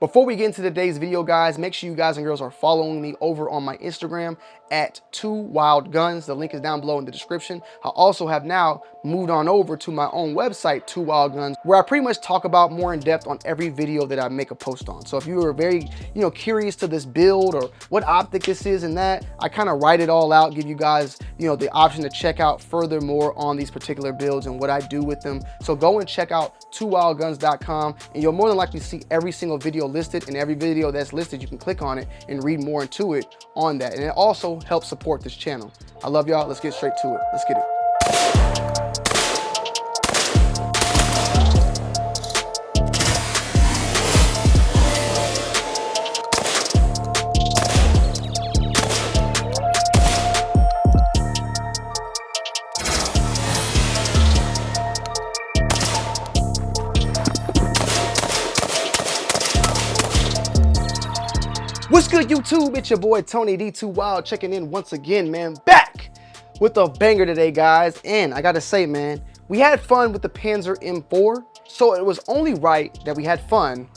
Before we get into today's video, guys, make sure you guys and girls are following me over on my Instagram at 2wildguns. The link is down below in the description. I also have now moved on over to my own website, 2wildguns, where I pretty much talk about more in depth on every video that I make a post on. So if you are very, curious to this build or what optic this is and that, I kind of write it all out, give you guys, the option to check out furthermore on these particular builds and what I do with them. So go and check out 2wildguns.com, and you'll more than likely see every single video listed, and every video that's listed, you can click on it and read more into it on that. And it also helps support this channel. I love y'all. Let's get straight to it. Let's get it. What's good, YouTube? It's your boy Tony D2 Wild checking in once again, man. Back with a banger today, guys. And I gotta say, man, we had fun with the Panzer M4, so it was only right that we had fun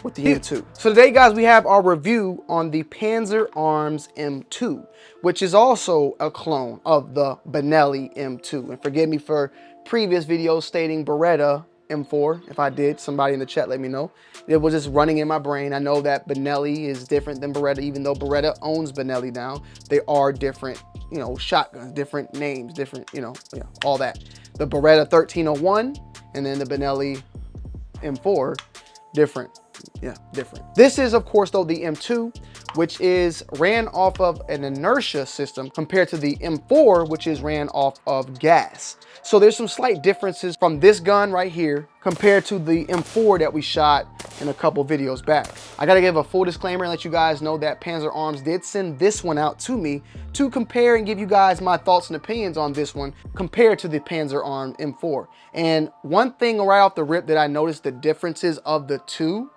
with the M2. So today, guys, we have our review on the Panzer Arms M2, which is also a clone of the Benelli M2. And forgive me for previous videos stating Beretta M4. If I did, somebody in the chat let me know. It was just running in my brain. I know that Benelli is different than Beretta, even though Beretta owns Benelli now. They are different, shotguns, different names, different, all that. The Beretta 1301 and then the Benelli M4, different. Yeah, different. This is, of course, though, the M2, which is ran off of an inertia system compared to the M4, which is ran off of gas. So there's some slight differences from this gun right here compared to the M4 that we shot in a couple videos back. I gotta give a full disclaimer and let you guys know that Panzer Arms did send this one out to me to compare and give you guys my thoughts and opinions on this one compared to the Panzer Arms M4. And one thing right off the rip that I noticed the differences of the two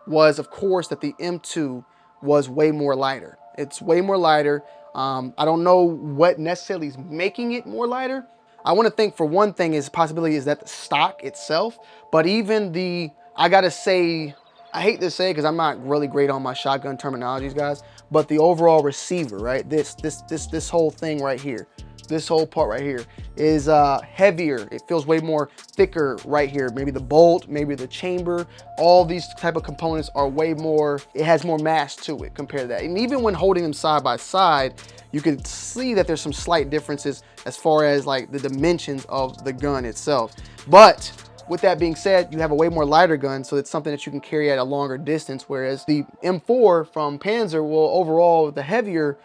was, of course, that the M2 was way more lighter. It's way more lighter. I don't know what necessarily is making it more lighter. I want to think, for one thing, is possibility is that the stock itself, but even the, I gotta say, I hate to say it because I'm not really great on my shotgun terminologies, guys, but the overall receiver, right? This whole thing right here, this whole part right here is heavier. It feels way more thicker right here. Maybe the bolt, maybe the chamber, all these type of components are way more, it has more mass to it compared to that. And even when holding them side by side, you can see that there's some slight differences as far as like the dimensions of the gun itself. But with that being said, you have a way more lighter gun, so it's something that you can carry at a longer distance, whereas the M4 from Panzer will overall, the heavier,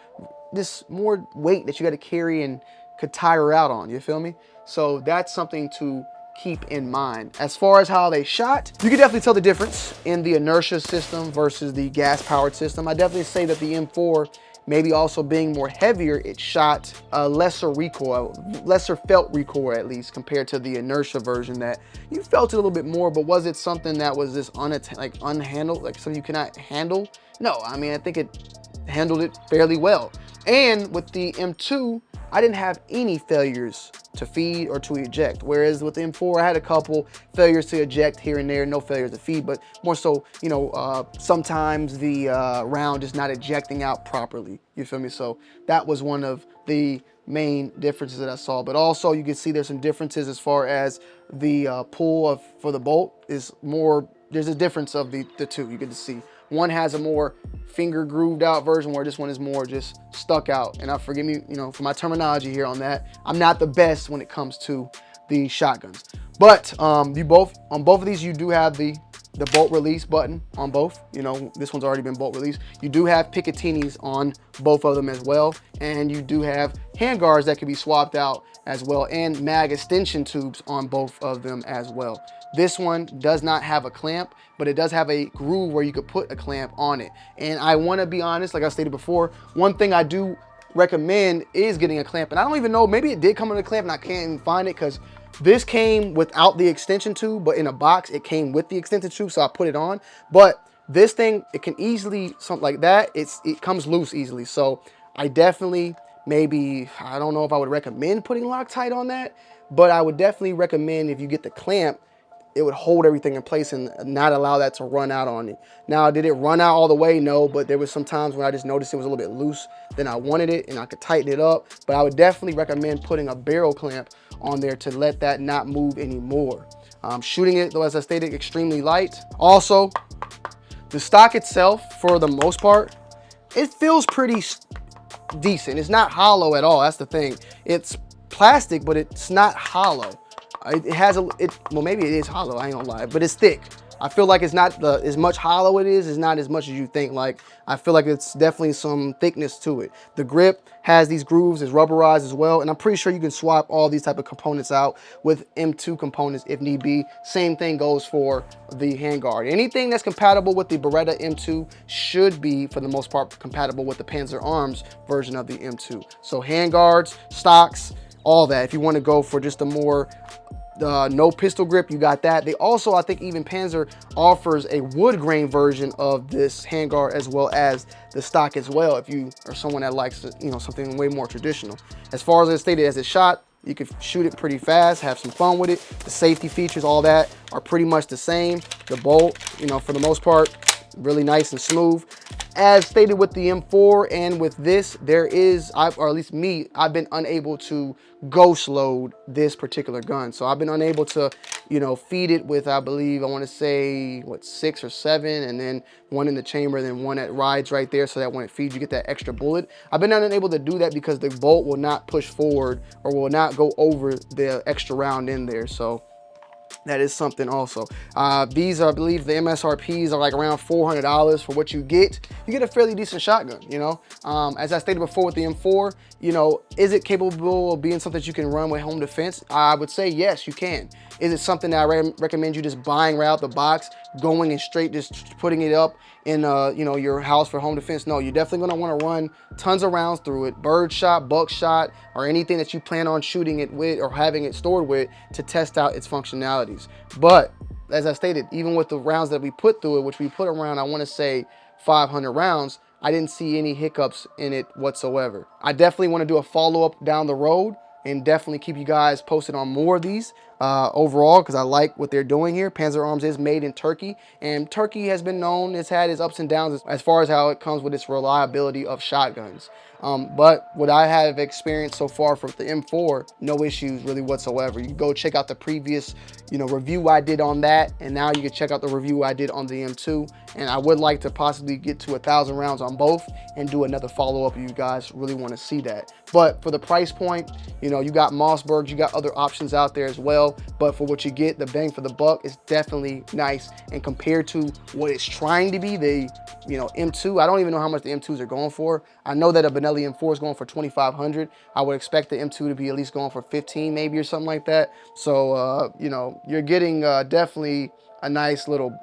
this more weight that you got to carry and could tire out on, you feel me? So that's something to keep in mind. As far as how they shot, you can definitely tell the difference in the inertia system versus the gas powered system. I definitely say that the M4, maybe also being more heavier, it shot a lesser recoil, lesser felt recoil at least, compared to the inertia version that you felt it a little bit more. But was it something that was just unhandled, like something you cannot handle? No, I mean, I think it handled it fairly well. And with the M2, I didn't have any failures to feed or to eject, whereas with the M4 I had a couple failures to eject here and there, no failures to feed, but more so, sometimes the round is not ejecting out properly, you feel me? So that was one of the main differences that I saw. But also you can see there's some differences as far as the pull for the bolt is more, there's a difference of the two. You get to see one has a more finger grooved out version, where this one is more just stuck out. And forgive me, for my terminology here on that. I'm not the best when it comes to the shotguns. But on both of these, you do have the bolt release button on both. This one's already been bolt released. You do have Picatinis on both of them as well. And you do have handguards that can be swapped out as well, and mag extension tubes on both of them as well. This one does not have a clamp, but it does have a groove where you could put a clamp on it. And I want to be honest, like I stated before, one thing I do recommend is getting a clamp. And I don't even know, maybe it did come with a clamp and I can't even find it, because this came without the extension tube, but in a box it came with the extension tube, so I put it on. But this thing, it can easily, something like that, it comes loose easily. So I definitely, maybe, I don't know if I would recommend putting Loctite on that, but I would definitely recommend, if you get the clamp, it would hold everything in place and not allow that to run out on it. Now, did it run out all the way? No, but there was some times when I just noticed it was a little bit loose than I wanted it, and I could tighten it up. But I would definitely recommend putting a barrel clamp on there to let that not move anymore. Shooting it, though, as I stated, extremely light. Also, the stock itself, for the most part, it feels pretty decent. It's not hollow at all. That's the thing. It's plastic, but it's not hollow. It has well, maybe it is hollow, I ain't gonna lie, but it's thick. I feel like it's not as much hollow it is not as much as you think. Like, I feel like it's definitely some thickness to it. The grip has these grooves, is rubberized as well, and I'm pretty sure you can swap all these type of components out with M2 components if need be. Same thing goes for the handguard. Anything that's compatible with the Beretta M2 should be, for the most part, compatible with the Panzer Arms version of the M2. So handguards, stocks, all that. If you want to go for just a more no pistol grip, you got that. They also, I think even Panzer offers a wood grain version of this handguard as well as the stock as well, if you are someone that likes, you know, something way more traditional. As far as I stated, as it's shot, you can shoot it pretty fast, have some fun with it. The safety features, all that, are pretty much the same. The bolt, you know, for the most part, really nice and smooth. As stated with the M4 and with this, there is, or at least me, I've been unable to ghost load this particular gun. So I've been unable to, you know, feed it with, I believe, I want to say, what, 6 or 7, and then one in the chamber, and then one that rides right there, so that when it feeds, you get that extra bullet. I've been unable to do that because the bolt will not push forward or will not go over the extra round in there. So that is something also. These are, I believe, the MSRPs are like around $400 for what you get. You get a fairly decent shotgun, you know. As I stated before with the M4, you know, is it capable of being something that you can run with home defense? I would say yes, you can. Is it something that I recommend you just buying right out the box, going and straight just putting it up in you know, your house for home defense? No, you're definitely gonna want to run tons of rounds through it, bird shot, buckshot, or anything that you plan on shooting it with or having it stored with, to test out its functionalities. But as I stated, even with the rounds that we put through it, which we put around, I want to say 500 rounds, I didn't see any hiccups in it whatsoever. I definitely want to do a follow-up down the road and definitely keep you guys posted on more of these overall, because I like what they're doing here. Panzer Arms is made in Turkey, and Turkey has been known, it's had its ups and downs as far as how it comes with its reliability of shotguns. But what I have experienced so far for the M4, no issues really whatsoever. You can go check out the previous, you know, review I did on that, and now you can check out the review I did on the M2. And I would like to possibly get to 1,000 rounds on both and do another follow-up if you guys really want to see that. But for the price point, you know, you got Mossbergs, you got other options out there as well. But for what you get, the bang for the buck is definitely nice. And compared to what it's trying to be, the, you know, M2, I don't even know how much the M2s are going for. I know that a Benelli M4 is going for $2,500. I would expect the M2 to be at least going for 15 maybe or something like that. So, you know, you're getting definitely a nice little,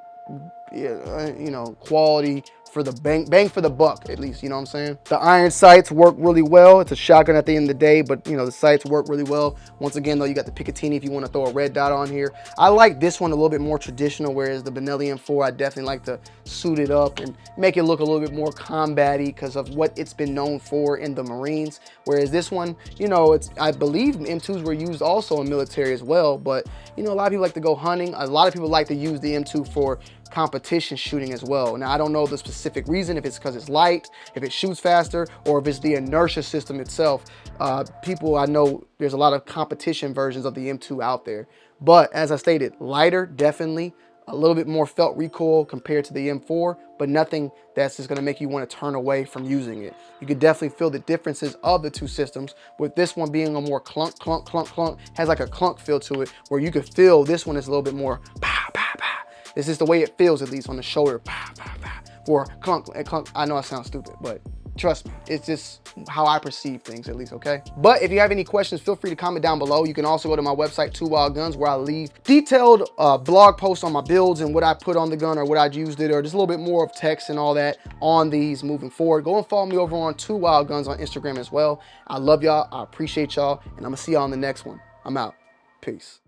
you know, quality for the bang for the buck, at least, you know what I'm saying? The iron sights work really well. It's a shotgun at the end of the day, but you know, the sights work really well. Once again, though, you got the Picatinny if you want to throw a red dot on here. I like this one a little bit more traditional, whereas the Benelli M4, I definitely like to suit it up and make it look a little bit more combat-y because of what it's been known for in the Marines. Whereas this one, you know, I believe M2s were used also in military as well, but you know, a lot of people like to go hunting. A lot of people like to use the M2 for competition shooting as well. Now, I don't know the specific reason, if it's because it's light, if it shoots faster, or if it's the inertia system itself. People, I know there's a lot of competition versions of the M2 out there, but as I stated, lighter, definitely a little bit more felt recoil compared to the M4, but nothing that's just gonna make you want to turn away from using it. You could definitely feel the differences of the two systems, with this one being a more clunk, clunk, clunk, clunk, has like a clunk feel to it, where you could feel this one is a little bit more pow, pow, pow. This is the way it feels, at least on the shoulder, pow, pow, pow. For clunk and clunk, I know I sound stupid, but trust me, it's just how I perceive things, at least, okay? But if you have any questions, feel free to comment down below. You can also go to my website, 2 Wild Guns, where I leave detailed blog posts on my builds and what I put on the gun or what I used it, or just a little bit more of text and all that on these moving forward. Go and follow me over on 2 Wild Guns on Instagram as well. I love y'all, I appreciate y'all, and I'm gonna see y'all on the next one. I'm out. Peace.